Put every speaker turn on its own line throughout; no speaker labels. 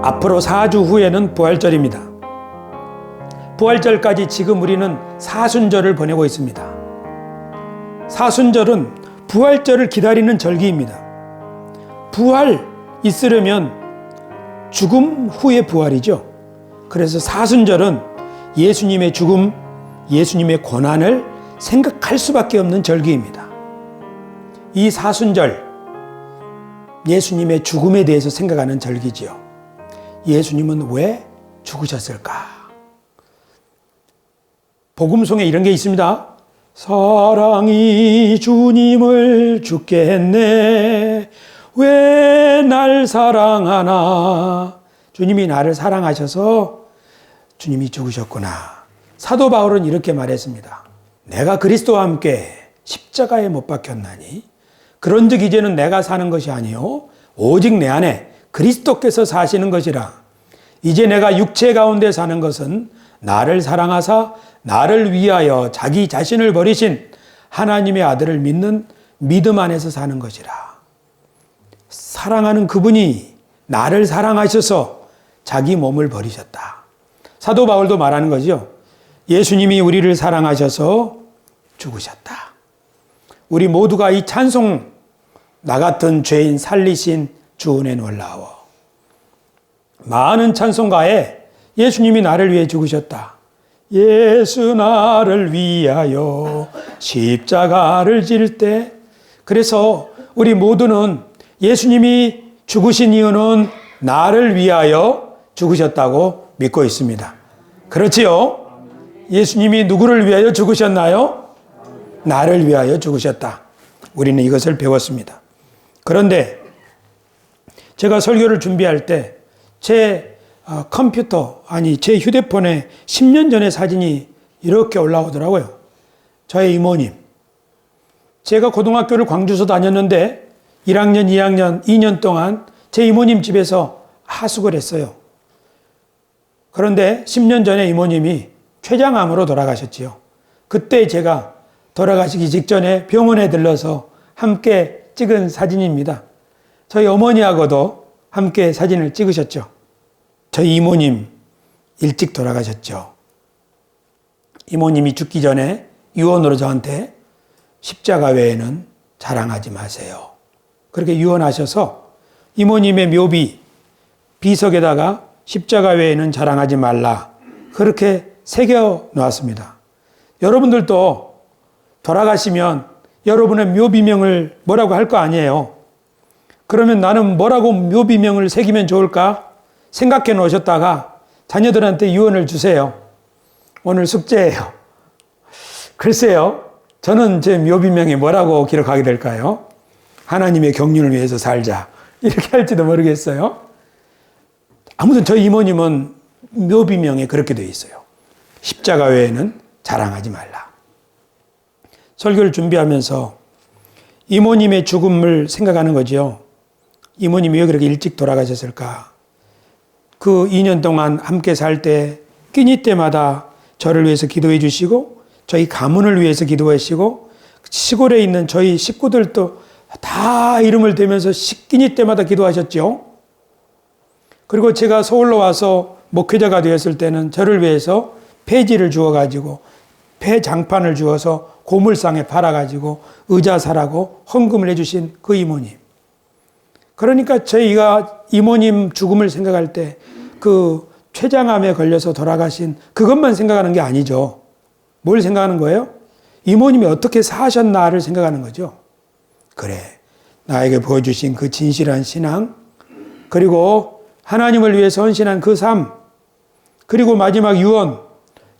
앞으로 4주 후에는 부활절입니다. 부활절까지 지금 우리는 사순절을 보내고 있습니다. 사순절은 부활절을 기다리는 절기입니다. 부활 있으려면 죽음 후의 부활이죠. 그래서 사순절은 예수님의 죽음, 예수님의 고난을 생각할 수밖에 없는 절기입니다. 이 사순절, 예수님의 죽음에 대해서 생각하는 절기지요. 예수님은 왜 죽으셨을까? 복음송에 이런 게 있습니다. 사랑이 주님을 죽게 했네. 왜 날 사랑하나? 주님이 나를 사랑하셔서 주님이 죽으셨구나. 사도 바울은 이렇게 말했습니다. 내가 그리스도와 함께 십자가에 못 박혔나니 그런즉 이제는 내가 사는 것이 아니요 오직 내 안에 그리스도께서 사시는 것이라. 이제 내가 육체 가운데 사는 것은 나를 사랑하사 나를 위하여 자기 자신을 버리신 하나님의 아들을 믿는 믿음 안에서 사는 것이라. 사랑하는 그분이 나를 사랑하셔서 자기 몸을 버리셨다. 사도 바울도 말하는 거죠. 예수님이 우리를 사랑하셔서 죽으셨다. 우리 모두가 이 찬송, 나 같은 죄인 살리신 주 은혜 놀라워. 많은 찬송가에 예수님이 나를 위해 죽으셨다. 예수 나를 위하여 십자가를 질 때. 그래서 우리 모두는 예수님이 죽으신 이유는 나를 위하여 죽으셨다고 믿고 있습니다. 그렇지요? 예수님이 누구를 위하여 죽으셨나요? 나를 위하여 죽으셨다. 우리는 이것을 배웠습니다. 그런데 제가 설교를 준비할 때 제 컴퓨터, 제 휴대폰에 10년 전의 사진이 이렇게 올라오더라고요. 저의 이모님. 제가 고등학교를 광주에서 다녔는데 1학년, 2학년, 2년 동안 제 이모님 집에서 하숙을 했어요. 그런데 10년 전에 이모님이 췌장암으로 돌아가셨지요. 그때 제가 돌아가시기 직전에 병원에 들러서 함께 찍은 사진입니다. 저희 어머니하고도 함께 사진을 찍으셨죠. 저희 이모님 일찍 돌아가셨죠. 이모님이 죽기 전에 유언으로 저한테 십자가 외에는 자랑하지 마세요. 그렇게 유언하셔서 이모님의 묘비 비석에다가 십자가 외에는 자랑하지 말라. 그렇게 새겨 놓았습니다. 여러분들도 돌아가시면 여러분의 묘비명을 뭐라고 할 거 아니에요. 그러면 나는 뭐라고 묘비명을 새기면 좋을까? 생각해 놓으셨다가 자녀들한테 유언을 주세요. 오늘 숙제예요. 글쎄요. 저는 제 묘비명이 뭐라고 기록하게 될까요? 하나님의 경륜을 위해서 살자. 이렇게 할지도 모르겠어요. 아무튼 저희 이모님은 묘비명에 그렇게 되어 있어요. 십자가 외에는 자랑하지 말라. 설교를 준비하면서 이모님의 죽음을 생각하는 거죠. 이모님이 왜 그렇게 일찍 돌아가셨을까? 그 2년 동안 함께 살 때 끼니 때마다 저를 위해서 기도해 주시고 저희 가문을 위해서 기도해 주시고 시골에 있는 저희 식구들도 다 이름을 대면서 끼니 때마다 기도하셨죠. 그리고 제가 서울로 와서 목회자가 되었을 때는 저를 위해서 폐지를 주어가지고 폐장판을 주어서 고물상에 팔아가지고 의자 사라고 헌금을 해주신 그 이모님. 그러니까 저희가 이모님 죽음을 생각할 때 그 췌장암에 걸려서 돌아가신 그것만 생각하는 게 아니죠. 뭘 생각하는 거예요? 이모님이 어떻게 사셨나를 생각하는 거죠. 그래, 나에게 보여주신 그 진실한 신앙, 그리고 하나님을 위해서 헌신한 그 삶, 그리고 마지막 유언,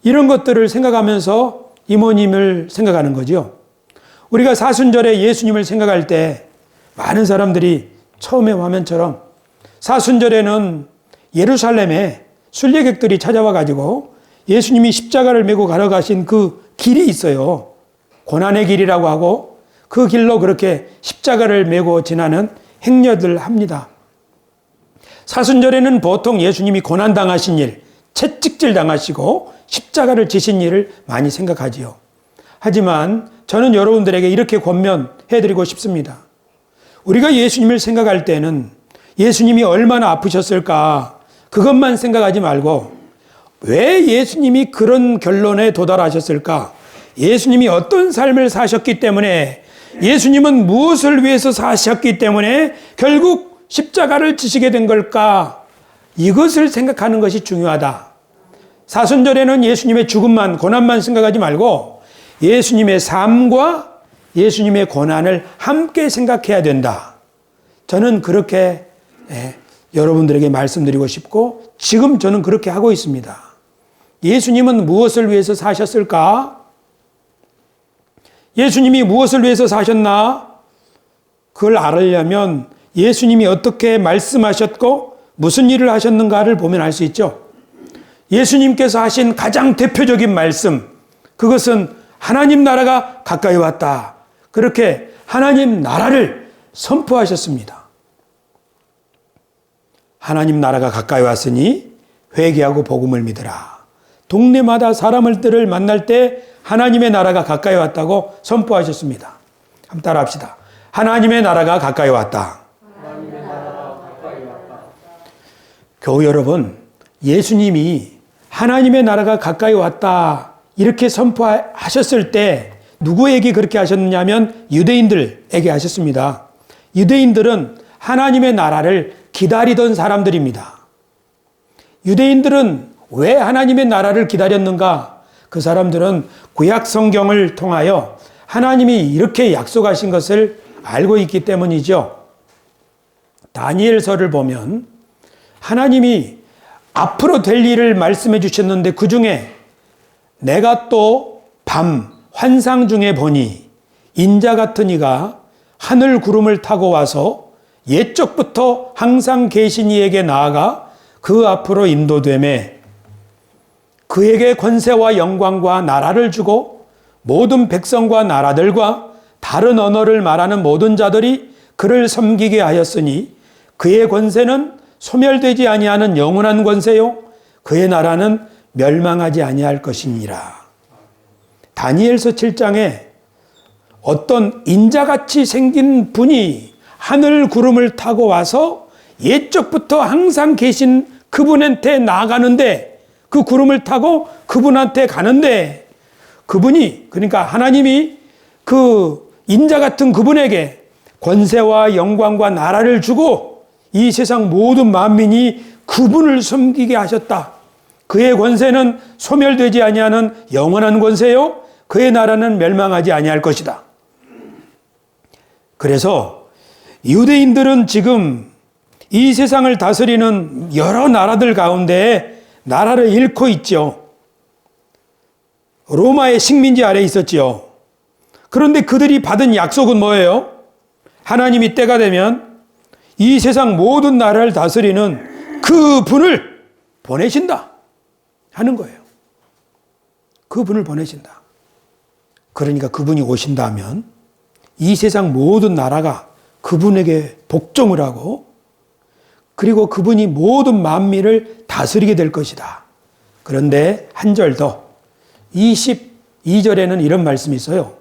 이런 것들을 생각하면서 이모님을 생각하는 거죠. 우리가 사순절에 예수님을 생각할 때 많은 사람들이 처음의 화면처럼 사순절에는 예루살렘에 순례객들이 찾아와 가지고 예수님이 십자가를 메고 걸어가신 그 길이 있어요. 고난의 길이라고 하고 그 길로 그렇게 십자가를 메고 지나는 행렬들 합니다. 사순절에는 보통 예수님이 고난당하신 일, 채찍질 당하시고 십자가를 지신 일을 많이 생각하지요. 하지만 저는 여러분들에게 이렇게 권면해드리고 싶습니다. 우리가 예수님을 생각할 때는 예수님이 얼마나 아프셨을까, 그것만 생각하지 말고 왜 예수님이 그런 결론에 도달하셨을까? 예수님이 어떤 삶을 사셨기 때문에, 예수님은 무엇을 위해서 사셨기 때문에 결국 십자가를 지시게 된 걸까? 이것을 생각하는 것이 중요하다. 사순절에는 예수님의 죽음만, 고난만 생각하지 말고 예수님의 삶과 예수님의 고난을 함께 생각해야 된다. 저는 그렇게 여러분들에게 말씀드리고 싶고, 지금 저는 그렇게 하고 있습니다. 예수님은 무엇을 위해서 사셨을까? 예수님이 무엇을 위해서 사셨나? 그걸 알으려면 예수님이 어떻게 말씀하셨고 무슨 일을 하셨는가를 보면 알 수 있죠. 예수님께서 하신 가장 대표적인 말씀, 그것은 하나님 나라가 가까이 왔다. 그렇게 하나님 나라를 선포하셨습니다. 하나님 나라가 가까이 왔으니 회개하고 복음을 믿으라. 동네마다 사람들을 만날 때 하나님의 나라가 가까이 왔다고 선포하셨습니다. 한번 따라합시다. 하나님의 나라가 가까이 왔다. 하나님의 나라가 가까이 왔다. 교우 여러분, 예수님이 하나님의 나라가 가까이 왔다 이렇게 선포하셨을 때 누구에게 그렇게 하셨느냐면 유대인들에게 하셨습니다. 유대인들은 하나님의 나라를 기다리던 사람들입니다. 유대인들은 왜 하나님의 나라를 기다렸는가? 그 사람들은 구약 성경을 통하여 하나님이 이렇게 약속하신 것을 알고 있기 때문이죠. 다니엘서를 보면 하나님이 앞으로 될 일을 말씀해 주셨는데, 그 중에 내가 또 밤 환상 중에 보니 인자 같은 이가 하늘 구름을 타고 와서 옛적부터 항상 계신 이에게 나아가 그 앞으로 인도되매 그에게 권세와 영광과 나라를 주고 모든 백성과 나라들과 다른 언어를 말하는 모든 자들이 그를 섬기게 하였으니 그의 권세는 소멸되지 아니하는 영원한 권세요 그의 나라는 멸망하지 아니할 것이니라. 다니엘서 7장에 어떤 인자같이 생긴 분이 하늘 구름을 타고 와서 옛적부터 항상 계신 그분한테 나아가는데, 그 구름을 타고 그분한테 가는데, 그분이, 그러니까 하나님이 그 인자 같은 그분에게 권세와 영광과 나라를 주고 이 세상 모든 만민이 그분을 섬기게 하셨다. 그의 권세는 소멸되지 아니하는 영원한 권세요 그의 나라는 멸망하지 아니할 것이다. 그래서 유대인들은 지금 이 세상을 다스리는 여러 나라들 가운데 나라를 잃고 있죠. 로마의 식민지 아래에 있었죠. 그런데 그들이 받은 약속은 뭐예요? 하나님이 때가 되면 이 세상 모든 나라를 다스리는 그 분을 보내신다 하는 거예요. 그 분을 보내신다. 그러니까 그분이 오신다면 이 세상 모든 나라가 그분에게 복종을 하고, 그리고 그분이 모든 만민을 다스리게 될 것이다. 그런데 한 절 더, 22절에는 이런 말씀이 있어요.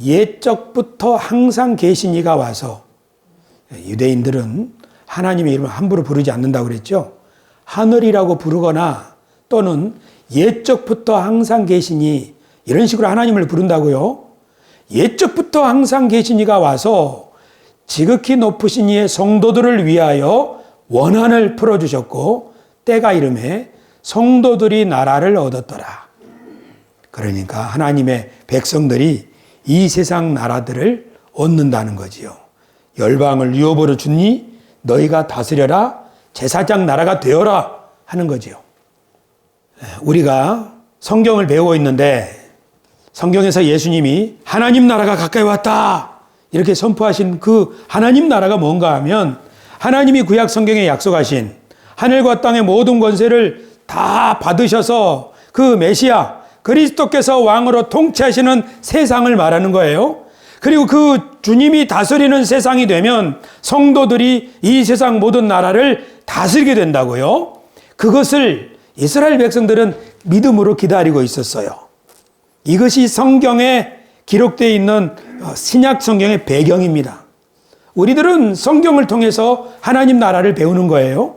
옛적부터 항상 계신 이가 와서, 유대인들은 하나님의 이름을 함부로 부르지 않는다고 그랬죠. 하늘이라고 부르거나 또는 옛적부터 항상 계시니 이런 식으로 하나님을 부른다고요. 옛적부터 항상 계신 이가 와서 지극히 높으신 이의 성도들을 위하여 원한을 풀어주셨고 때가 이름에 성도들이 나라를 얻었더라. 그러니까 하나님의 백성들이 이 세상 나라들을 얻는다는 거지요. 열방을 유업으로 주니 너희가 다스려라, 제사장 나라가 되어라 하는 거지요. 우리가 성경을 배우고 있는데 성경에서 예수님이 하나님 나라가 가까이 왔다 이렇게 선포하신 그 하나님 나라가 뭔가 하면, 하나님이 구약 성경에 약속하신 하늘과 땅의 모든 권세를 다 받으셔서 그 메시아 그리스도께서 왕으로 통치하시는 세상을 말하는 거예요. 그리고 그 주님이 다스리는 세상이 되면 성도들이 이 세상 모든 나라를 다스리게 된다고요. 그것을 이스라엘 백성들은 믿음으로 기다리고 있었어요. 이것이 성경에 기록되어 있는 신약 성경의 배경입니다. 우리들은 성경을 통해서 하나님 나라를 배우는 거예요.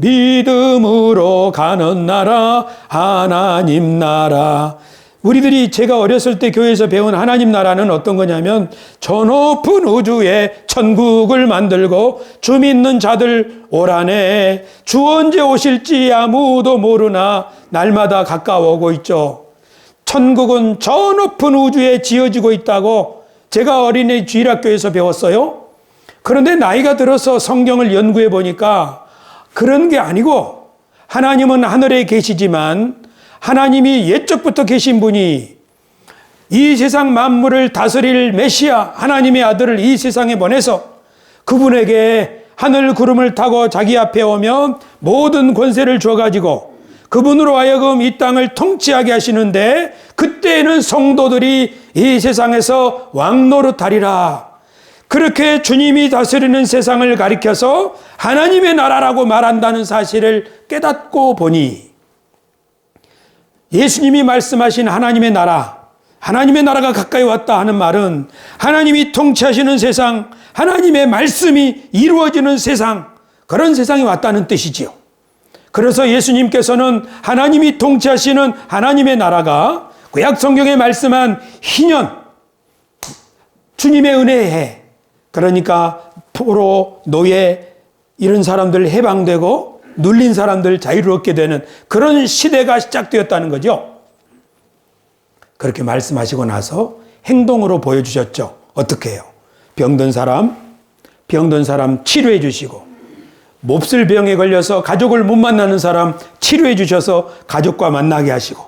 믿음으로 가는 나라, 하나님 나라. 우리들이 제가 어렸을 때 교회에서 배운 하나님 나라는 어떤 거냐면 저 높은 우주에 천국을 만들고 주 믿는 자들 오라네. 주 언제 오실지 아무도 모르나 날마다 가까워오고 있죠. 천국은 저 높은 우주에 지어지고 있다고 제가 어린이 주일학교에서 배웠어요. 그런데 나이가 들어서 성경을 연구해 보니까 그런 게 아니고 하나님은 하늘에 계시지만 하나님이 옛적부터 계신 분이 이 세상 만물을 다스릴 메시아 하나님의 아들을 이 세상에 보내서 그분에게 하늘 구름을 타고 자기 앞에 오면 모든 권세를 줘가지고 그분으로 하여금 이 땅을 통치하게 하시는데 그때에는 성도들이 이 세상에서 왕노릇하리라. 그렇게 주님이 다스리는 세상을 가리켜서 하나님의 나라라고 말한다는 사실을 깨닫고 보니 예수님이 말씀하신 하나님의 나라가 가까이 왔다 하는 말은 하나님이 통치하시는 세상, 하나님의 말씀이 이루어지는 세상, 그런 세상이 왔다는 뜻이지요. 그래서 예수님께서는 하나님이 통치하시는 하나님의 나라가 구약 성경에 말씀한 희년, 주님의 은혜의 해, 그러니까 포로, 노예 이런 사람들 해방되고 눌린 사람들 자유롭게 되는 그런 시대가 시작되었다는 거죠. 그렇게 말씀하시고 나서 행동으로 보여주셨죠. 어떻게 해요? 병든 사람 치료해 주시고, 몹쓸 병에 걸려서 가족을 못 만나는 사람 치료해 주셔서 가족과 만나게 하시고,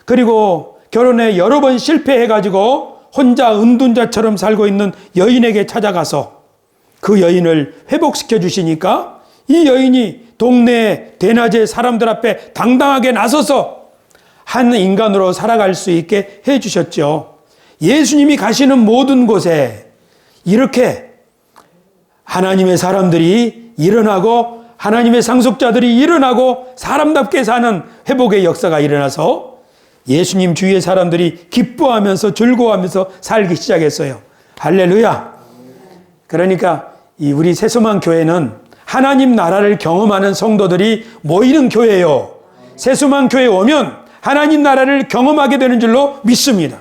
그리고 결혼에 여러 번 실패해가지고 혼자 은둔자처럼 살고 있는 여인에게 찾아가서 그 여인을 회복시켜 주시니까 이 여인이 동네 대낮에 사람들 앞에 당당하게 나서서 한 인간으로 살아갈 수 있게 해주셨죠. 예수님이 가시는 모든 곳에 이렇게 하나님의 사람들이 일어나고 하나님의 상속자들이 일어나고 사람답게 사는 회복의 역사가 일어나서 예수님 주위의 사람들이 기뻐하면서 즐거워하면서 살기 시작했어요. 할렐루야. 그러니까 우리 새소망 교회는 하나님 나라를 경험하는 성도들이 모이는 교회예요. 새소망 교회에 오면 하나님 나라를 경험하게 되는 줄로 믿습니다.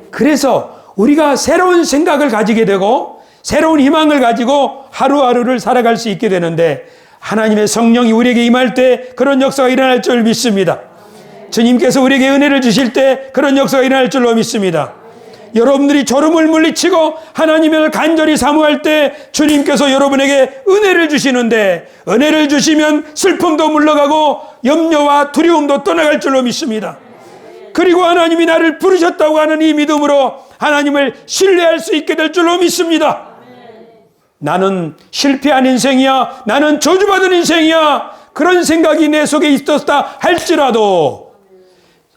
그래서 우리가 새로운 생각을 가지게 되고 새로운 희망을 가지고 하루하루를 살아갈 수 있게 되는데 하나님의 성령이 우리에게 임할 때 그런 역사가 일어날 줄 믿습니다. 주님께서 우리에게 은혜를 주실 때 그런 역사가 일어날 줄로 믿습니다. 여러분들이 졸음을 물리치고 하나님을 간절히 사모할 때 주님께서 여러분에게 은혜를 주시는데 은혜를 주시면 슬픔도 물러가고 염려와 두려움도 떠나갈 줄로 믿습니다. 그리고 하나님이 나를 부르셨다고 하는 이 믿음으로 하나님을 신뢰할 수 있게 될 줄로 믿습니다. 나는 실패한 인생이야, 나는 저주받은 인생이야, 그런 생각이 내 속에 있었다 할지라도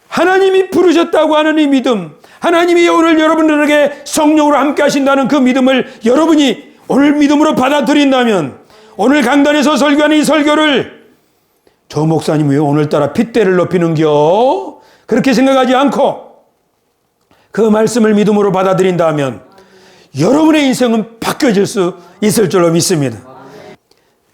하나님이 부르셨다고 하는 이 믿음, 하나님이 오늘 여러분들에게 성령으로 함께 하신다는 그 믿음을 여러분이 오늘 믿음으로 받아들인다면 오늘 강단에서 설교하는 이 설교를 저 목사님 왜 오늘따라 핏대를 높이는겨? 그렇게 생각하지 않고 그 말씀을 믿음으로 받아들인다면 여러분의 인생은 바뀌어질 수 있을 줄로 믿습니다.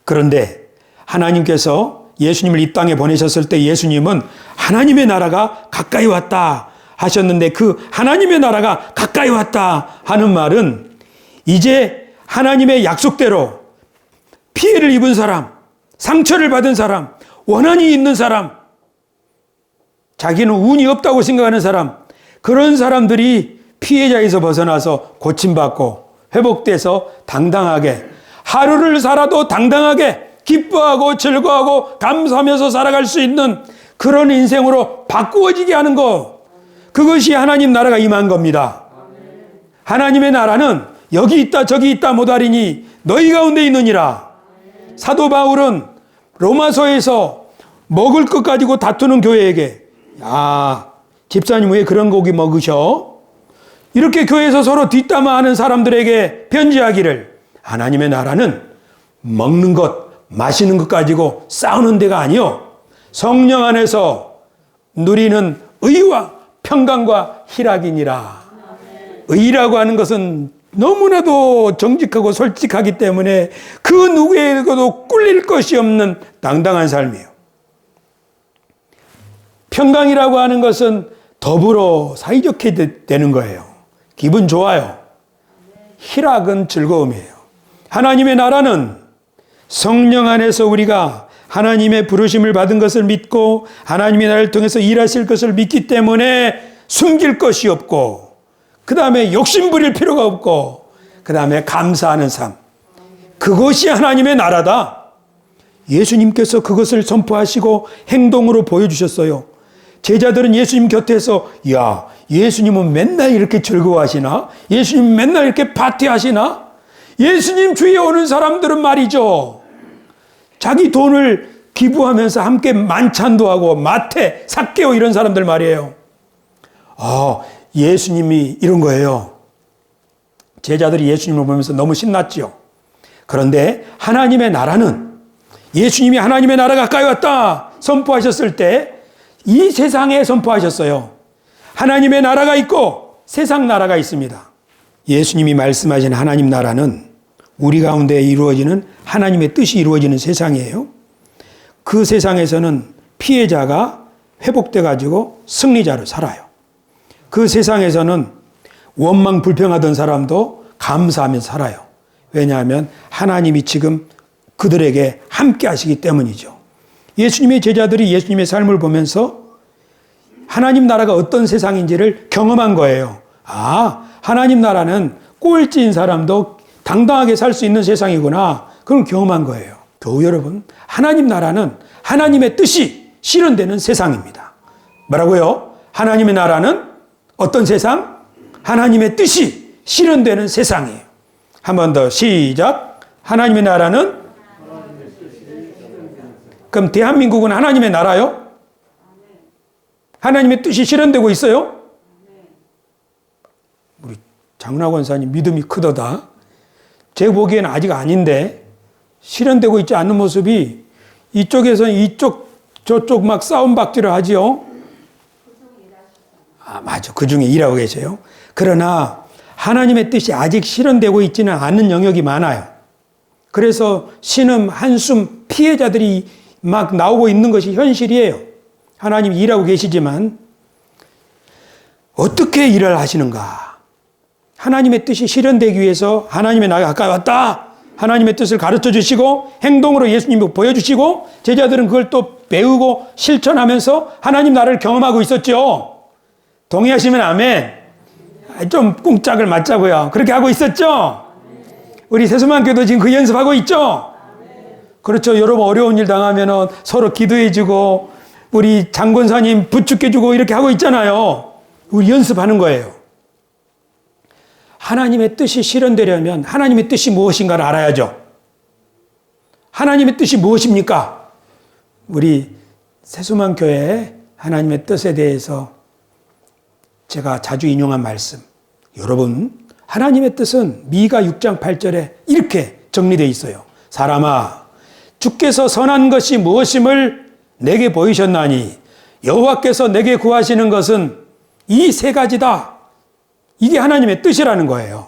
그런데 하나님께서 예수님을 이 땅에 보내셨을 때 예수님은 하나님의 나라가 가까이 왔다 하셨는데 그 하나님의 나라가 가까이 왔다 하는 말은 이제 하나님의 약속대로 피해를 입은 사람, 상처를 받은 사람, 원한이 있는 사람, 자기는 운이 없다고 생각하는 사람, 그런 사람들이 피해자에서 벗어나서 고침받고 회복돼서 당당하게 하루를 살아도 당당하게 기뻐하고 즐거워하고 감사하면서 살아갈 수 있는 그런 인생으로 바꾸어지게 하는 것, 그것이 하나님 나라가 임한 겁니다. 하나님의 나라는 여기 있다 저기 있다 못하리니 너희 가운데 있느니라. 사도 바울은 로마서에서 먹을 것 가지고 다투는 교회에게, 야, 집사님 왜 그런 고기 먹으셔? 이렇게 교회에서 서로 뒷담화하는 사람들에게 편지하기를, 하나님의 나라는 먹는 것, 마시는 것 가지고 싸우는 데가 아니요, 성령 안에서 누리는 의와 평강과 희락이니라. 의라고 하는 것은 너무나도 정직하고 솔직하기 때문에 그 그 누구에게도 꿀릴 것이 없는 당당한 삶이에요. 평강이라고 하는 것은 더불어 사이좋게 되는 거예요. 기분 좋아요. 희락은 즐거움이에요. 하나님의 나라는 성령 안에서 우리가 하나님의 부르심을 받은 것을 믿고 하나님의 나라를 통해서 일하실 것을 믿기 때문에 숨길 것이 없고, 그 다음에 욕심 부릴 필요가 없고, 그 다음에 감사하는 삶. 그것이 하나님의 나라다. 예수님께서 그것을 선포하시고 행동으로 보여주셨어요. 제자들은 예수님 곁에서, 야, 예수님은 맨날 이렇게 즐거워하시나? 예수님 맨날 이렇게 파티하시나? 예수님 주위에 오는 사람들은 말이죠, 자기 돈을 기부하면서 함께 만찬도 하고 마태, 삭개오 이런 사람들 말이에요. 예수님이 이런 거예요. 제자들이 예수님을 보면서 너무 신났죠. 그런데 하나님의 나라는, 예수님이 하나님의 나라가 가까이 왔다 선포하셨을 때 이 세상에 선포하셨어요. 하나님의 나라가 있고 세상 나라가 있습니다. 예수님이 말씀하신 하나님 나라는 우리 가운데 이루어지는 하나님의 뜻이 이루어지는 세상이에요. 그 세상에서는 피해자가 회복돼 가지고 승리자로 살아요. 그 세상에서는 원망 불평하던 사람도 감사하며 살아요. 왜냐하면 하나님이 지금 그들에게 함께 하시기 때문이죠. 예수님의 제자들이 예수님의 삶을 보면서 하나님 나라가 어떤 세상인지를 경험한 거예요. 하나님 나라는 꼴찌인 사람도 당당하게 살 수 있는 세상이구나. 그걸 경험한 거예요. 교우 여러분, 하나님 나라는 하나님의 뜻이 실현되는 세상입니다. 뭐라고요? 하나님의 나라는 어떤 세상? 하나님의 뜻이 실현되는 세상이에요. 한 번 더 시작. 하나님의 나라는? 그럼 대한민국은 하나님의 나라요? 하나님의 뜻이 실현되고 있어요? 우리 장훈하 권사님 믿음이 크도다. 제 보기에는 아직 아닌데 실현되고 있지 않는 모습이, 이쪽에서는 이쪽 저쪽 막 싸움박질을 하지요. 맞아. 그 중에 일하고 계세요. 그러나 하나님의 뜻이 아직 실현되고 있지는 않은 영역이 많아요. 그래서 신음, 한숨, 피해자들이 막 나오고 있는 것이 현실이에요. 하나님이 일하고 계시지만 어떻게 일을 하시는가? 하나님의 뜻이 실현되기 위해서 하나님의 나라가 가까이 왔다. 하나님의 뜻을 가르쳐 주시고 행동으로 예수님이 보여주시고 제자들은 그걸 또 배우고 실천하면서 하나님 나라를 경험하고 있었죠. 동의하시면 아멘. 좀 꿍짝을 맞자고요. 그렇게 하고 있었죠. 우리 세수만교도 지금 그 연습하고 있죠. 그렇죠. 여러분 어려운 일 당하면 서로 기도해주고 우리 장권사님 부축해주고 이렇게 하고 있잖아요. 우리 연습하는 거예요. 하나님의 뜻이 실현되려면 하나님의 뜻이 무엇인가를 알아야죠. 하나님의 뜻이 무엇입니까? 우리 세수만교회 하나님의 뜻에 대해서 제가 자주 인용한 말씀. 여러분, 하나님의 뜻은 미가 6장 8절에 이렇게 정리되어 있어요. 사람아, 주께서 선한 것이 무엇임을 내게 보이셨나니 여호와께서 내게 구하시는 것은 이 세 가지다. 이게 하나님의 뜻이라는 거예요.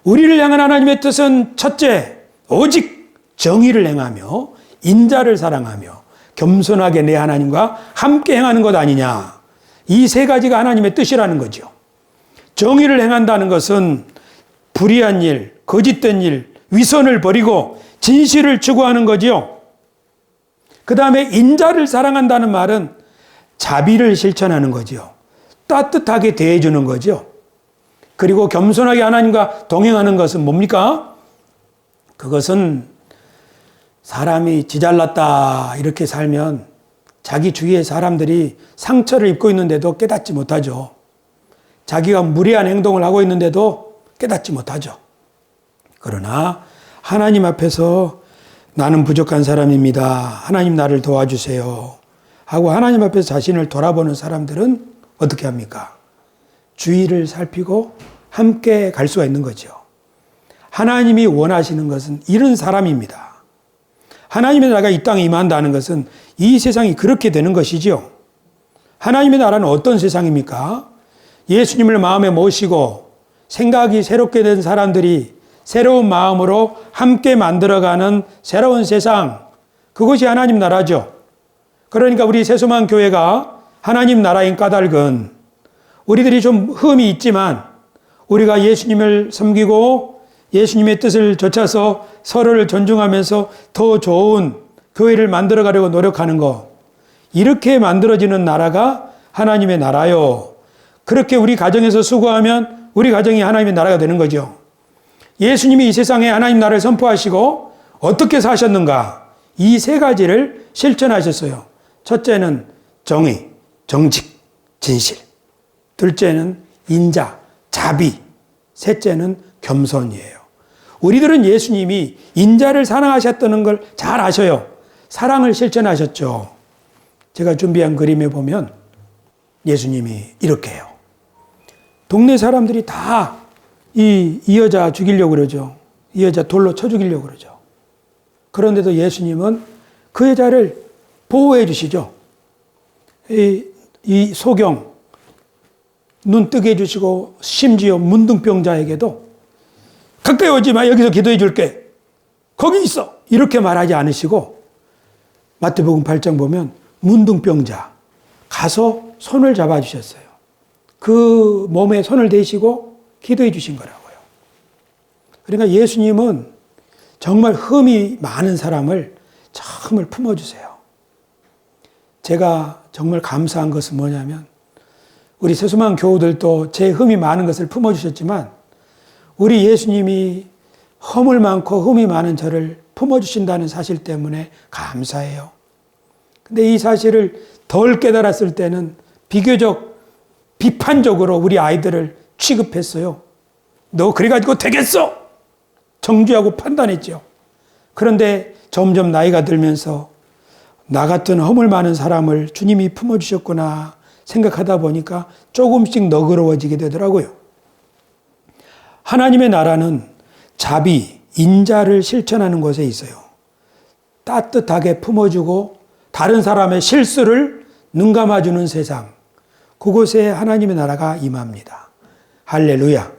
우리를 향한 하나님의 뜻은 첫째, 오직 정의를 행하며 인자를 사랑하며 겸손하게 내 하나님과 함께 행하는 것 아니냐. 이 세 가지가 하나님의 뜻이라는 거죠. 정의를 행한다는 것은 불의한 일, 거짓된 일, 위선을 버리고 진실을 추구하는 거지요. 그 다음에 인자를 사랑한다는 말은 자비를 실천하는 거죠. 따뜻하게 대해주는 거죠. 그리고 겸손하게 하나님과 동행하는 것은 뭡니까? 그것은 사람이 지잘났다 이렇게 살면 자기 주위의 사람들이 상처를 입고 있는데도 깨닫지 못하죠. 자기가 무례한 행동을 하고 있는데도 깨닫지 못하죠. 그러나 하나님 앞에서 나는 부족한 사람입니다. 하나님 나를 도와주세요. 하고 하나님 앞에서 자신을 돌아보는 사람들은 어떻게 합니까? 주의를 살피고 함께 갈 수가 있는 거죠. 하나님이 원하시는 것은 이런 사람입니다. 하나님의 나라가 이 땅에 임한다는 것은 이 세상이 그렇게 되는 것이죠. 하나님의 나라는 어떤 세상입니까? 예수님을 마음에 모시고 생각이 새롭게 된 사람들이 새로운 마음으로 함께 만들어가는 새로운 세상, 그것이 하나님 나라죠. 그러니까 우리 새소만 교회가 하나님 나라인 까닭은 우리들이 좀 흠이 있지만 우리가 예수님을 섬기고 예수님의 뜻을 좇아서 서로를 존중하면서 더 좋은 교회를 만들어가려고 노력하는 것, 이렇게 만들어지는 나라가 하나님의 나라요. 그렇게 우리 가정에서 수고하면 우리 가정이 하나님의 나라가 되는 거죠. 예수님이 이 세상에 하나님 나라를 선포하시고 어떻게 사셨는가? 이 세 가지를 실천하셨어요. 첫째는 정의, 정직, 진실. 둘째는 인자, 자비. 셋째는 겸손이에요. 우리들은 예수님이 인자를 사랑하셨다는 걸 잘 아셔요. 사랑을 실천하셨죠. 제가 준비한 그림에 보면 예수님이 이렇게 해요. 동네 사람들이 다 이 여자 죽이려고 그러죠. 이 여자 돌로 쳐 죽이려고 그러죠. 그런데도 예수님은 그 여자를 보호해 주시죠. 이 소경, 눈 뜨게 해주시고 심지어 문둥병자에게도 가까이 오지 마, 여기서 기도해 줄게, 거기 있어, 이렇게 말하지 않으시고 마태복음 8장 보면 문둥병자 가서 손을 잡아주셨어요. 그 몸에 손을 대시고 기도해 주신 거라고요. 그러니까 예수님은 정말 흠이 많은 사람을 정말 품어주세요. 제가 정말 감사한 것은 뭐냐면 우리 새소만 교우들도 제 흠이 많은 것을 품어주셨지만 우리 예수님이 허물 많고 흠이 많은 저를 품어주신다는 사실 때문에 감사해요. 근데 이 사실을 덜 깨달았을 때는 비교적 비판적으로 우리 아이들을 취급했어요. 너 그래가지고 되겠어! 정죄하고 판단했죠. 그런데 점점 나이가 들면서 나 같은 허물 많은 사람을 주님이 품어주셨구나 생각하다 보니까 조금씩 너그러워지게 되더라고요. 하나님의 나라는 자비, 인자를 실천하는 곳에 있어요. 따뜻하게 품어주고 다른 사람의 실수를 눈감아주는 세상, 그곳에 하나님의 나라가 임합니다. 할렐루야.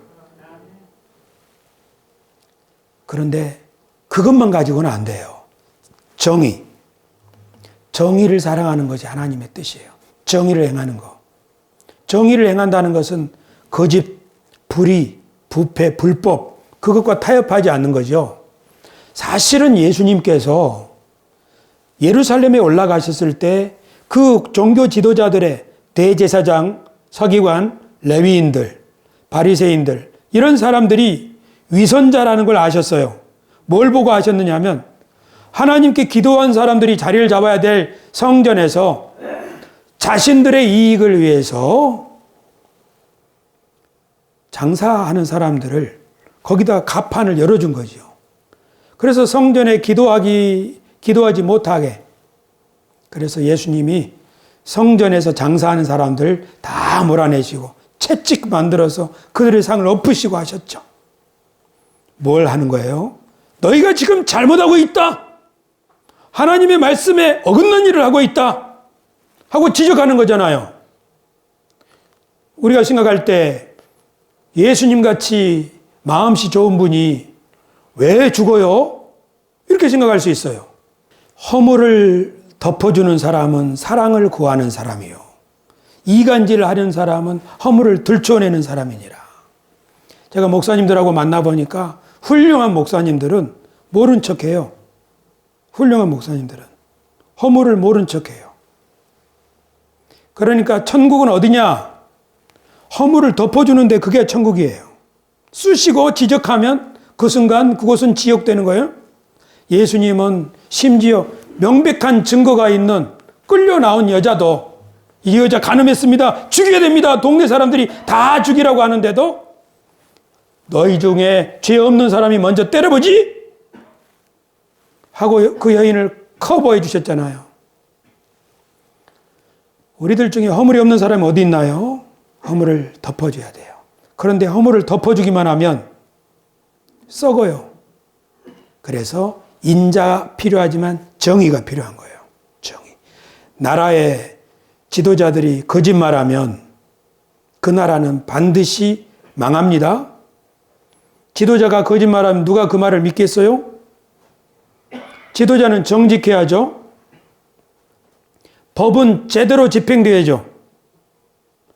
그런데 그것만 가지고는 안 돼요. 정의. 정의를 사랑하는 것이 하나님의 뜻이에요. 정의를 행하는 것. 정의를 행한다는 것은 거짓, 불의, 부패, 불법, 그것과 타협하지 않는 거죠. 사실은 예수님께서 예루살렘에 올라가셨을 때 그 종교 지도자들의 대제사장, 서기관, 레위인들, 바리새인들, 이런 사람들이 위선자라는 걸 아셨어요. 뭘 보고 아셨느냐 하면 하나님께 기도한 사람들이 자리를 잡아야 될 성전에서 자신들의 이익을 위해서 장사하는 사람들을 거기다 가판을 열어준 거죠. 그래서 성전에 기도하지 못하게, 그래서 예수님이 성전에서 장사하는 사람들 다 몰아내시고 채찍 만들어서 그들의 상을 엎으시고 하셨죠. 뭘 하는 거예요? 너희가 지금 잘못하고 있다. 하나님의 말씀에 어긋난 일을 하고 있다. 하고 지적하는 거잖아요. 우리가 생각할 때 예수님 같이 마음씨 좋은 분이 왜 죽어요? 이렇게 생각할 수 있어요. 허물을 덮어주는 사람은 사랑을 구하는 사람이요. 이간질을 하는 사람은 허물을 들춰내는 사람이니라. 제가 목사님들하고 만나보니까 훌륭한 목사님들은 모른 척해요. 훌륭한 목사님들은 허물을 모른 척해요. 그러니까 천국은 어디냐? 허물을 덮어주는데 그게 천국이에요. 쑤시고 지적하면 그 순간 그곳은 지옥되는 거예요. 예수님은 심지어 명백한 증거가 있는 끌려 나온 여자도 이 여자 간음했습니다, 죽여야 됩니다, 동네 사람들이 다 죽이라고 하는데도 너희 중에 죄 없는 사람이 먼저 때려보지? 하고 그 여인을 커버해 주셨잖아요. 우리들 중에 허물이 없는 사람이 어디 있나요? 허물을 덮어줘야 돼요. 그런데 허물을 덮어주기만 하면 썩어요. 그래서 인자 필요하지만 정의가 필요한 거예요. 정의. 나라의 지도자들이 거짓말하면 그 나라는 반드시 망합니다. 지도자가 거짓말하면 누가 그 말을 믿겠어요? 지도자는 정직해야죠. 법은 제대로 집행돼야죠.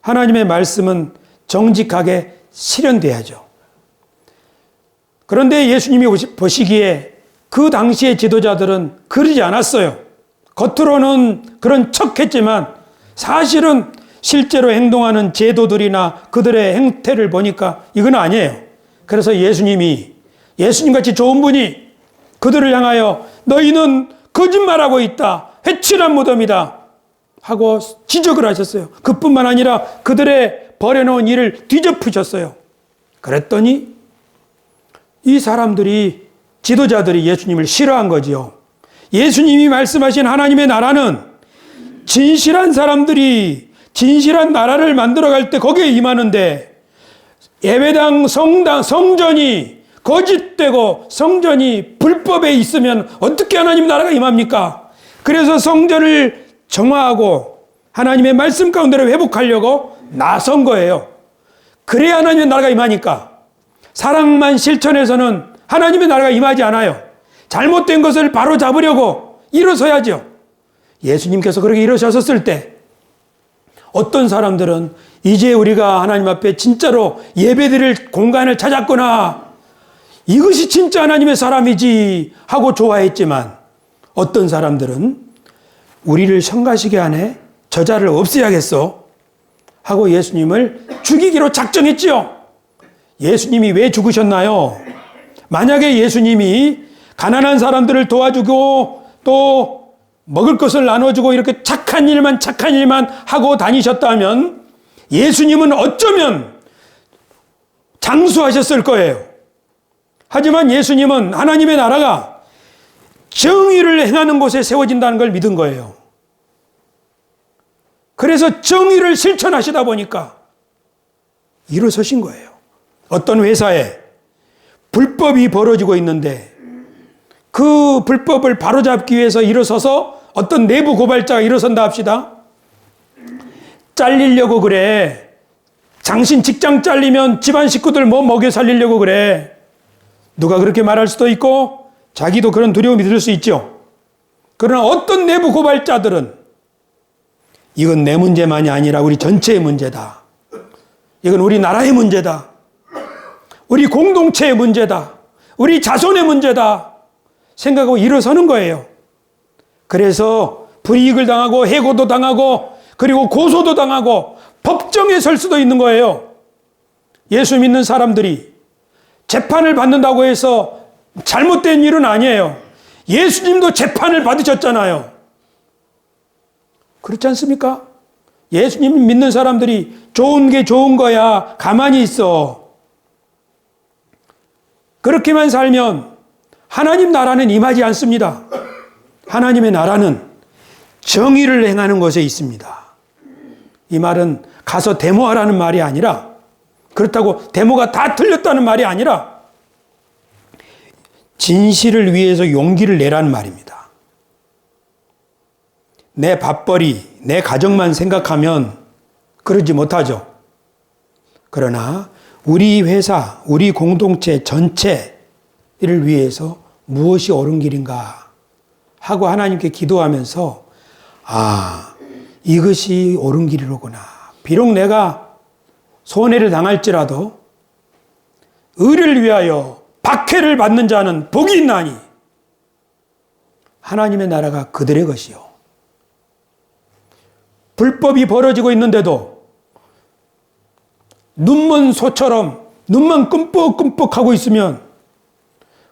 하나님의 말씀은 정직하게 실현돼야죠. 그런데 예수님이 보시기에 그 당시의 지도자들은 그러지 않았어요. 겉으로는 그런 척했지만 사실은 실제로 행동하는 제도들이나 그들의 행태를 보니까 이건 아니에요. 그래서 예수님같이 좋은 분이 그들을 향하여 너희는 거짓말하고 있다. 해치란 무덤이다. 하고 지적을 하셨어요. 그뿐만 아니라 그들의 벌여놓은 일을 뒤덮으셨어요. 그랬더니 이 사람들이, 지도자들이 예수님을 싫어한 거지요. 예수님이 말씀하신 하나님의 나라는 진실한 사람들이 진실한 나라를 만들어갈 때 거기에 임하는데, 예배당, 성전이 거짓되고 성전이 불법에 있으면 어떻게 하나님 나라가 임합니까? 그래서 성전을 정화하고 하나님의 말씀 가운데로 회복하려고 나선 거예요. 그래야 하나님의 나라가 임하니까. 사랑만 실천해서는 하나님의 나라가 임하지 않아요. 잘못된 것을 바로 잡으려고 일어서야죠. 예수님께서 그렇게 일어서셨을 때 어떤 사람들은 이제 우리가 하나님 앞에 진짜로 예배드릴 공간을 찾았구나, 이것이 진짜 하나님의 사람이지 하고 좋아했지만, 어떤 사람들은 우리를 성가시게 하네, 저자를 없애야겠어 하고 예수님을 죽이기로 작정했지요. 예수님이 왜 죽으셨나요? 만약에 예수님이 가난한 사람들을 도와주고 또 먹을 것을 나눠주고 이렇게 착한 일만 하고 다니셨다면 예수님은 어쩌면 장수하셨을 거예요. 하지만 예수님은 하나님의 나라가 정의를 행하는 곳에 세워진다는 걸 믿은 거예요. 그래서 정의를 실천하시다 보니까 일어서신 거예요. 어떤 회사에 불법이 벌어지고 있는데 그 불법을 바로잡기 위해서 일어서서 어떤 내부 고발자가 일어선다 합시다. 잘리려고 그래. 당신 직장 잘리면 집안 식구들 뭐 먹여 살리려고 그래. 누가 그렇게 말할 수도 있고 자기도 그런 두려움이 들 수 있죠. 그러나 어떤 내부 고발자들은 이건 내 문제만이 아니라 우리 전체의 문제다. 이건 우리 나라의 문제다. 우리 공동체의 문제다. 우리 자손의 문제다. 생각하고 일어서는 거예요. 그래서 불이익을 당하고 해고도 당하고 그리고 고소도 당하고 법정에 설 수도 있는 거예요. 예수 믿는 사람들이 재판을 받는다고 해서 잘못된 일은 아니에요. 예수님도 재판을 받으셨잖아요. 그렇지 않습니까? 예수님 믿는 사람들이 좋은 게 좋은 거야 가만히 있어. 그렇게만 살면 하나님 나라는 임하지 않습니다. 하나님의 나라는 정의를 행하는 곳에 있습니다. 이 말은 가서 데모하라는 말이 아니라, 그렇다고 데모가 다 틀렸다는 말이 아니라 진실을 위해서 용기를 내라는 말입니다. 내 밥벌이, 내 가정만 생각하면 그러지 못하죠. 그러나 우리 회사, 우리 공동체 전체를 위해서 무엇이 옳은 길인가 하고 하나님께 기도하면서 이것이 옳은 길이로구나. 비록 내가 손해를 당할지라도 의를 위하여 박해를 받는 자는 복이 있나니 하나님의 나라가 그들의 것이요. 불법이 벌어지고 있는데도 눈먼 소처럼 눈만 끔뻑끔뻑 하고 있으면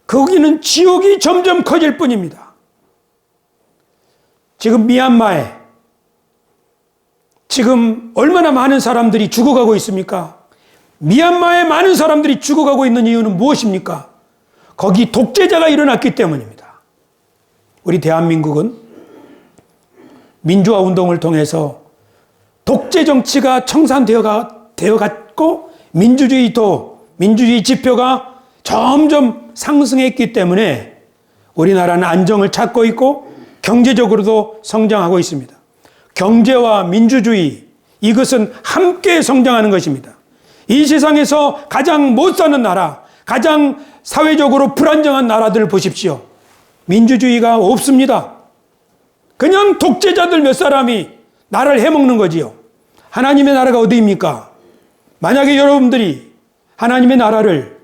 거기는 지옥이 점점 커질 뿐입니다. 지금 미얀마에 지금 얼마나 많은 사람들이 죽어가고 있습니까? 미얀마에 많은 사람들이 죽어가고 있는 이유는 무엇입니까? 거기 독재자가 일어났기 때문입니다. 우리 대한민국은 민주화 운동을 통해서 독재 정치가 청산되어 갔고 민주주의 지표가 점점 상승했기 때문에 우리나라는 안정을 찾고 있고 경제적으로도 성장하고 있습니다. 경제와 민주주의, 이것은 함께 성장하는 것입니다. 이 세상에서 가장 못 사는 나라, 가장 사회적으로 불안정한 나라들 보십시오. 민주주의가 없습니다. 그냥 독재자들 몇 사람이 나라를 해먹는 거지요. 하나님의 나라가 어디입니까? 만약에 여러분들이 하나님의 나라를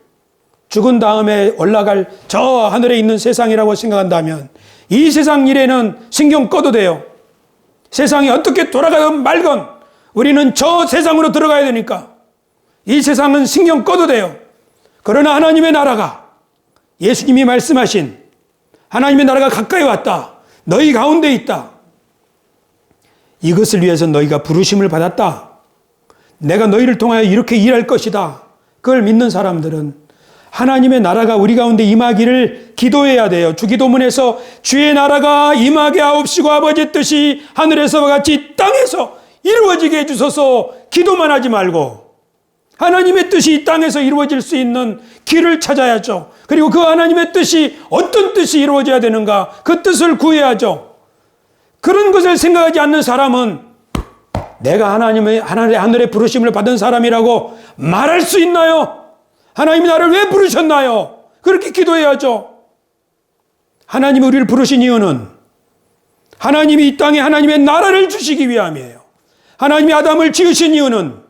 죽은 다음에 올라갈 저 하늘에 있는 세상이라고 생각한다면 이 세상 일에는 신경 꺼도 돼요. 세상이 어떻게 돌아가든 말건 우리는 저 세상으로 들어가야 되니까 이 세상은 신경 꺼도 돼요. 그러나 하나님의 나라가 예수님이 말씀하신 하나님의 나라가 가까이 왔다. 너희 가운데 있다. 이것을 위해서 너희가 부르심을 받았다. 내가 너희를 통하여 이렇게 일할 것이다. 그걸 믿는 사람들은 하나님의 나라가 우리 가운데 임하기를 기도해야 돼요. 주기도문에서 주의 나라가 임하게 하옵시고 아버지의 뜻이 하늘에서와 같이 땅에서 이루어지게 해주소서. 기도만 하지 말고 하나님의 뜻이 이 땅에서 이루어질 수 있는 길을 찾아야죠. 그리고 그 하나님의 뜻이 어떤 뜻이 이루어져야 되는가 그 뜻을 구해야죠. 그런 것을 생각하지 않는 사람은 내가 하늘의 부르심을 받은 사람이라고 말할 수 있나요? 하나님이 나를 왜 부르셨나요? 그렇게 기도해야죠. 하나님이 우리를 부르신 이유는 하나님이 이 땅에 하나님의 나라를 주시기 위함이에요. 하나님이 아담을 지으신 이유는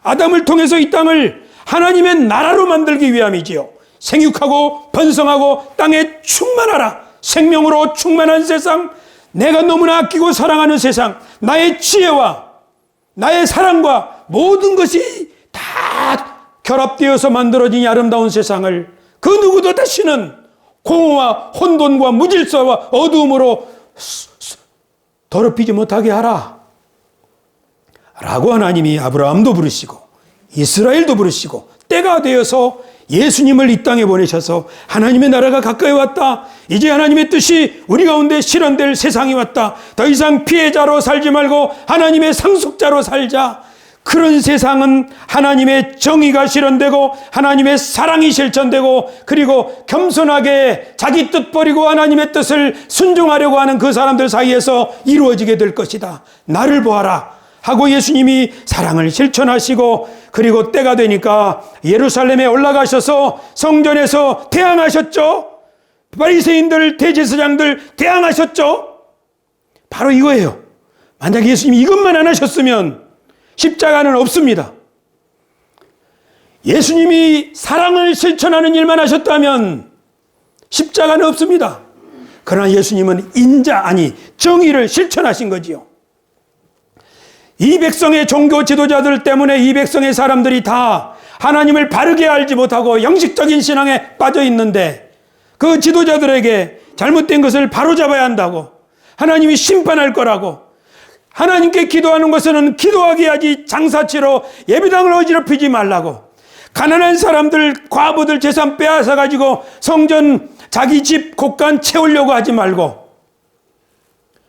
아담을 통해서 이 땅을 하나님의 나라로 만들기 위함이지요. 생육하고 번성하고 땅에 충만하라. 생명으로 충만한 세상, 내가 너무나 아끼고 사랑하는 세상, 나의 지혜와 나의 사랑과 모든 것이 다 결합되어서 만들어진 이 아름다운 세상을 그 누구도 다시는 공허와 혼돈과 무질서와 어두움으로 더럽히지 못하게 하라 라고 하나님이 아브라함도 부르시고 이스라엘도 부르시고 때가 되어서 예수님을 이 땅에 보내셔서 하나님의 나라가 가까이 왔다. 이제 하나님의 뜻이 우리 가운데 실현될 세상이 왔다. 더 이상 피해자로 살지 말고 하나님의 상속자로 살자. 그런 세상은 하나님의 정의가 실현되고 하나님의 사랑이 실천되고 그리고 겸손하게 자기 뜻 버리고 하나님의 뜻을 순종하려고 하는 그 사람들 사이에서 이루어지게 될 것이다. 나를 보아라 하고 예수님이 사랑을 실천하시고 그리고 때가 되니까 예루살렘에 올라가셔서 성전에서 대항하셨죠. 바리새인들 대제사장들 대항하셨죠. 바로 이거예요. 만약 예수님이 이것만 안 하셨으면 십자가는 없습니다. 예수님이 사랑을 실천하는 일만 하셨다면 십자가는 없습니다. 그러나 예수님은 정의를 실천하신 거지요. 이 백성의 종교 지도자들 때문에 이 백성의 사람들이 다 하나님을 바르게 알지 못하고 형식적인 신앙에 빠져 있는데 그 지도자들에게 잘못된 것을 바로잡아야 한다고 하나님이 심판할 거라고 하나님께 기도하는 것은 기도하게 하지 장사치로 예배당을 어지럽히지 말라고 가난한 사람들 과부들 재산 빼앗아 가지고 성전 자기 집 곳간 채우려고 하지 말고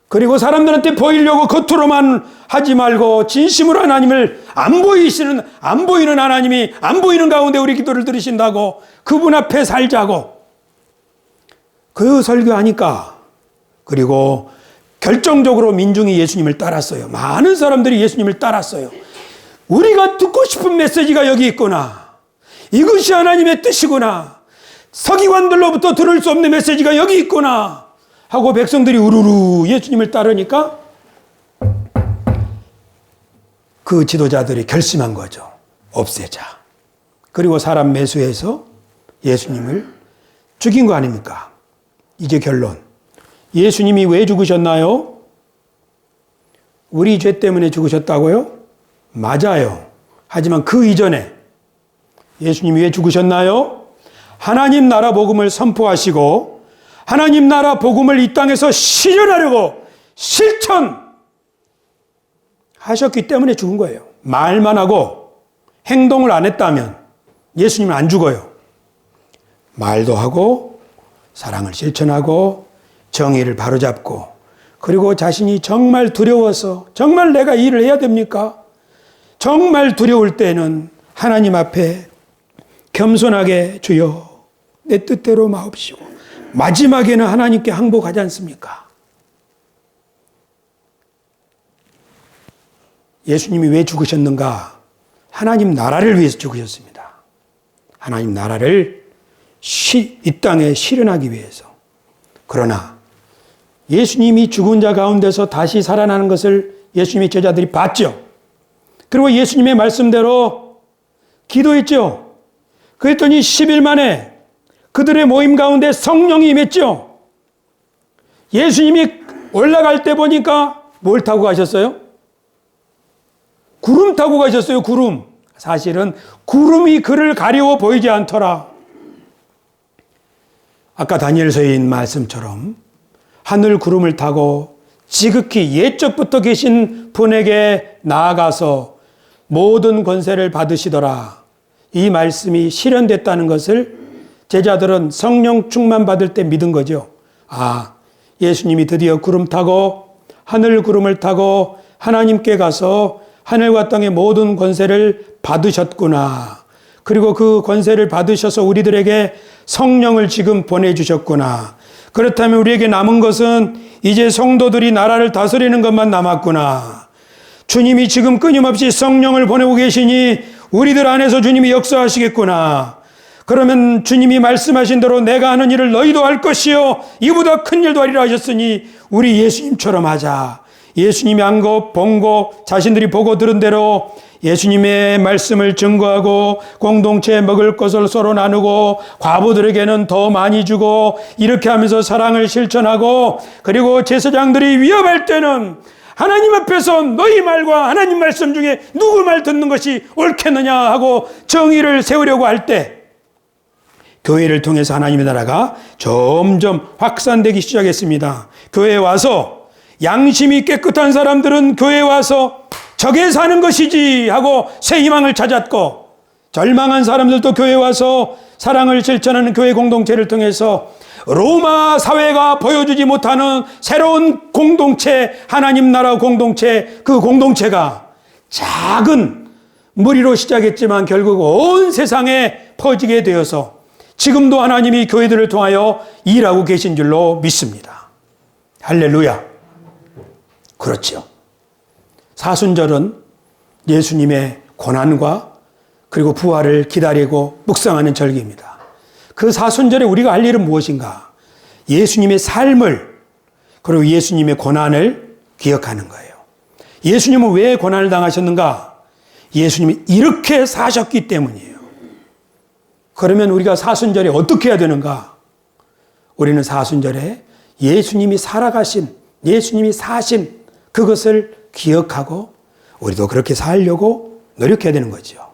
그리고 사람들한테 보이려고 겉으로만 하지 말고 진심으로 하나님을 안 보이는 하나님이 안 보이는 가운데 우리 기도를 들으신다고 그분 앞에 살자고 그 설교하니까 그리고 결정적으로 민중이 예수님을 따랐어요. 많은 사람들이 예수님을 따랐어요. 우리가 듣고 싶은 메시지가 여기 있구나. 이것이 하나님의 뜻이구나. 서기관들로부터 들을 수 없는 메시지가 여기 있구나. 하고 백성들이 우르르 예수님을 따르니까 그 지도자들이 결심한 거죠. 없애자. 그리고 사람 매수해서 예수님을 죽인 거 아닙니까? 이제 결론. 예수님이 왜 죽으셨나요? 우리 죄 때문에 죽으셨다고요? 맞아요. 하지만 그 이전에 예수님이 왜 죽으셨나요? 하나님 나라 복음을 선포하시고 하나님 나라 복음을 이 땅에서 실현하려고 실천하셨기 때문에 죽은 거예요. 말만 하고 행동을 안 했다면 예수님은 안 죽어요. 말도 하고 사랑을 실천하고 정의를 바로잡고 그리고 자신이 정말 두려워서 정말 내가 이 일을 해야 됩니까? 정말 두려울 때는 하나님 앞에 겸손하게 주여 내 뜻대로 마옵시고 마지막에는 하나님께 항복하지 않습니까? 예수님이 왜 죽으셨는가? 하나님 나라를 위해서 죽으셨습니다. 하나님 나라를 이 땅에 실현하기 위해서. 그러나 예수님이 죽은 자 가운데서 다시 살아나는 것을 예수님의 제자들이 봤죠. 그리고 예수님의 말씀대로 기도했죠. 그랬더니 10일 만에 그들의 모임 가운데 성령이 임했죠. 예수님이 올라갈 때 보니까 뭘 타고 가셨어요? 구름 타고 가셨어요. 구름. 사실은 구름이 그를 가리워 보이지 않더라. 아까 다니엘서인 말씀처럼 하늘 구름을 타고 지극히 옛적부터 계신 분에게 나아가서 모든 권세를 받으시더라. 이 말씀이 실현됐다는 것을 제자들은 성령 충만 받을 때 믿은 거죠. 아, 예수님이 드디어 구름 타고 하늘 구름을 타고 하나님께 가서 하늘과 땅의 모든 권세를 받으셨구나. 그리고 그 권세를 받으셔서 우리들에게 성령을 지금 보내주셨구나. 그렇다면 우리에게 남은 것은 이제 성도들이 나라를 다스리는 것만 남았구나. 주님이 지금 끊임없이 성령을 보내고 계시니 우리들 안에서 주님이 역사하시겠구나. 그러면 주님이 말씀하신 대로 내가 하는 일을 너희도 할 것이요 이보다 큰 일도 하리라 하셨으니 우리 예수님처럼 하자. 예수님이 한 것, 본 것, 자신들이 보고 들은 대로 예수님의 말씀을 증거하고 공동체에 먹을 것을 서로 나누고 과부들에게는 더 많이 주고 이렇게 하면서 사랑을 실천하고 그리고 제사장들이 위협할 때는 하나님 앞에서 너희 말과 하나님 말씀 중에 누구 말 듣는 것이 옳겠느냐 하고 정의를 세우려고 할 때 교회를 통해서 하나님의 나라가 점점 확산되기 시작했습니다. 교회에 와서 양심이 깨끗한 사람들은 교회에 와서 저게 사는 것이지 하고 새 희망을 찾았고 절망한 사람들도 교회에 와서 사랑을 실천하는 교회 공동체를 통해서 로마 사회가 보여주지 못하는 새로운 공동체, 하나님 나라 공동체, 그 공동체가 작은 무리로 시작했지만 결국 온 세상에 퍼지게 되어서 지금도 하나님이 교회들을 통하여 일하고 계신 줄로 믿습니다. 할렐루야. 그렇죠. 사순절은 예수님의 고난과 그리고 부활을 기다리고 묵상하는 절기입니다. 그 사순절에 우리가 할 일은 무엇인가? 예수님의 삶을 그리고 예수님의 고난을 기억하는 거예요. 예수님은 왜 고난을 당하셨는가? 예수님이 이렇게 사셨기 때문이에요. 그러면 우리가 사순절에 어떻게 해야 되는가? 우리는 사순절에 예수님이 살아가신, 예수님이 사신 그것을 기억하고 우리도 그렇게 살려고 노력해야 되는 거죠.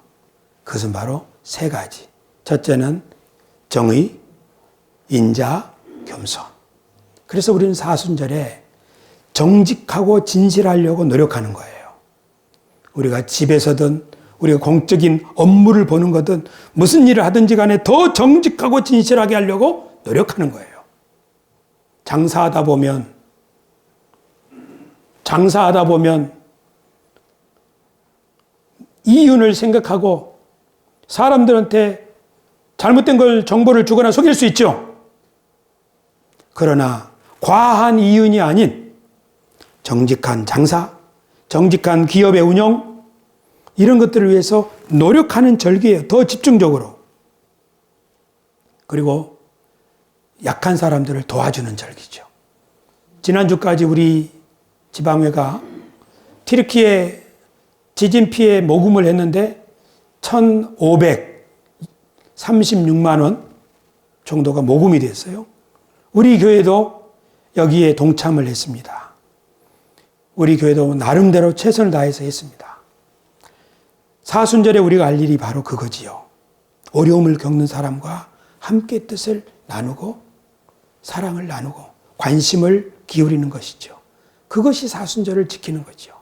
그것은 바로 세 가지. 첫째는 정의, 인자, 겸손. 그래서 우리는 사순절에 정직하고 진실하려고 노력하는 거예요. 우리가 집에서든 우리가 공적인 업무를 보는 거든 무슨 일을 하든지 간에 더 정직하고 진실하게 하려고 노력하는 거예요. 장사하다 보면 이윤을 생각하고 사람들한테 잘못된 걸 정보를 주거나 속일 수 있죠. 그러나 과한 이윤이 아닌 정직한 장사, 정직한 기업의 운영 이런 것들을 위해서 노력하는 절기예요. 더 집중적으로. 그리고 약한 사람들을 도와주는 절기죠. 지난주까지 우리 지방회가 튀르키예 지진 피해 모금을 했는데 1,536만 원 정도가 모금이 됐어요. 우리 교회도 여기에 동참을 했습니다. 우리 교회도 나름대로 최선을 다해서 했습니다. 사순절에 우리가 할 일이 바로 그거지요. 어려움을 겪는 사람과 함께 뜻을 나누고 사랑을 나누고 관심을 기울이는 것이죠. 그것이 사순절을 지키는 거죠.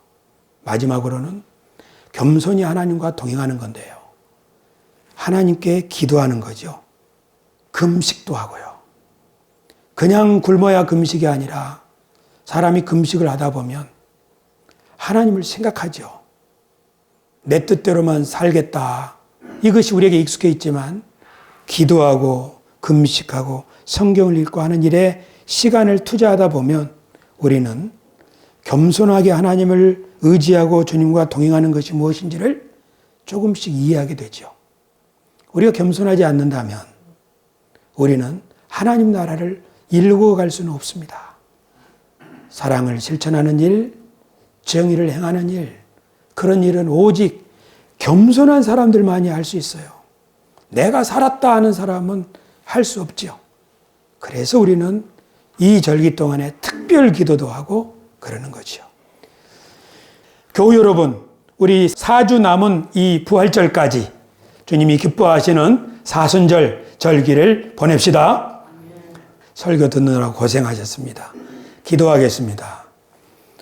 마지막으로는 겸손히 하나님과 동행하는 건데요. 하나님께 기도하는 거죠. 금식도 하고요. 그냥 굶어야 금식이 아니라 사람이 금식을 하다 보면 하나님을 생각하죠. 내 뜻대로만 살겠다. 이것이 우리에게 익숙해 있지만 기도하고 금식하고 성경을 읽고 하는 일에 시간을 투자하다 보면 우리는 겸손하게 하나님을 의지하고 주님과 동행하는 것이 무엇인지를 조금씩 이해하게 되죠. 우리가 겸손하지 않는다면 우리는 하나님 나라를 이루고 갈 수는 없습니다. 사랑을 실천하는 일, 정의를 행하는 일, 그런 일은 오직 겸손한 사람들만이 할 수 있어요. 내가 살았다 하는 사람은 할 수 없죠. 그래서 우리는 이 절기 동안에 특별 기도도 하고 그러는 거죠. 교우 여러분, 우리 4주 남은 이 부활절까지 주님이 기뻐하시는 사순절 절기를 보냅시다. 설교 듣느라고 고생하셨습니다. 기도하겠습니다.